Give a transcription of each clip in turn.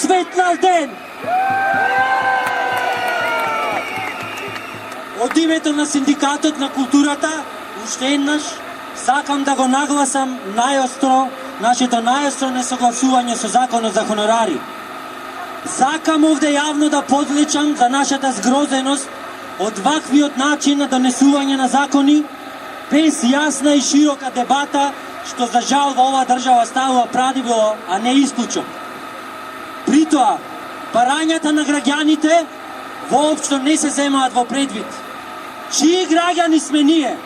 светнал ден! Од името на Синдикатот на културата, уште еднаш, сакам да го нагласам најостро, нашето најостро несогласување со законот за хонорари. Сакам овде јавно да подлечам за нашата згрозеност од ваквиот начин на донесување на закони, без јасна и широка дебата, што за жал во оваа држава ставува правило, а не исклучок. Притоа, барањата на граѓаните воопшто не се земаат во предвид. Чии граѓани сме ние?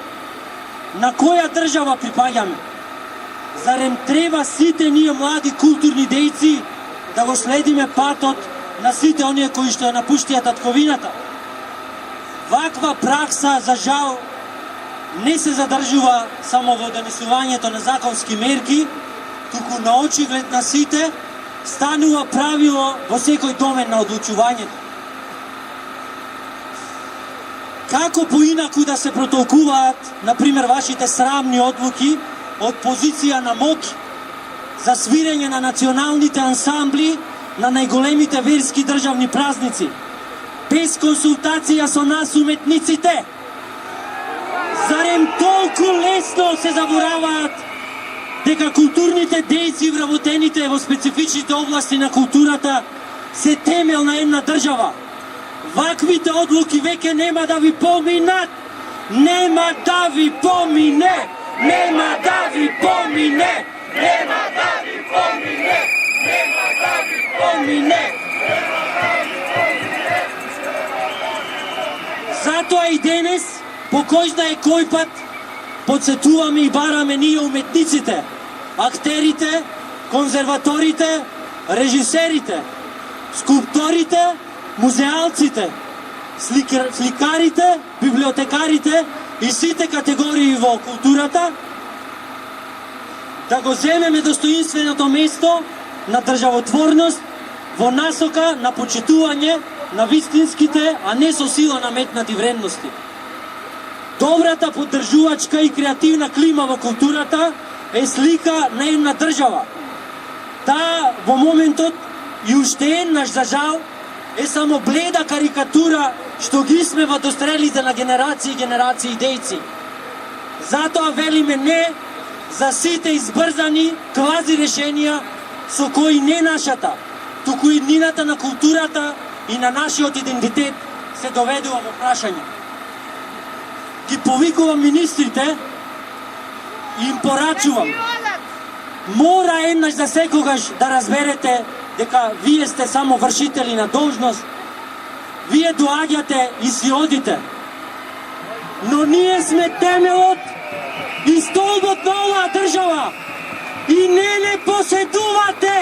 На која држава припаѓаме? Зарем треба сите ние млади културни дејци да го следиме патот на сите оние кои што ја напуштија татковината? Ваква пракса, за жал, не се задржува само во донесувањето на законски мерки, туку на очиглед на сите станува правило во секој домен на одлучувањето. Како поинаку да се протолкуваат, например, вашите срамни одлуки од позиција на моќ за свирење на националните ансамбли на најголемите верски државни празници, без консултација со нас уметниците? Зарем толку лесно се забораваат дека културните дејци вработените во специфичните области на културата се темел на една држава? Ваквите одлуки веќе нема да ви поминат! Нема да ви помине! Нема да ви помине! Нема да ви помине! Нема да ви помине! Затоа и денес, по кој да е кој пат, подсетуваме и бараме ние уметниците, актерите, конзерваторите, режисерите, скулпторите, музеалците, сликарите, библиотекарите и сите категории во културата да го земеме достоинственото место на државотворност во насока на почитување на вистинските, а не со сила наметнати вредности. Добрата поддржувачка и креативна клима во културата е слика на една држава. Таа во моментот и уште еднаш, за жал, е само бледа карикатура што ги сме во дострелите на генерации и генерации дејци. Затоа велиме не за сите избрзани квази решенија со кои не нашата, туку и иднината на културата и на нашиот идентитет се доведува во прашање. Ги повикувам министрите и им порачувам: мора еднаш за секогаш да разберете дека вие сте само вршители на должност. Вие доаѓате и си одите. Но ние сме темелот и столбот на оваа држава. И не поседувате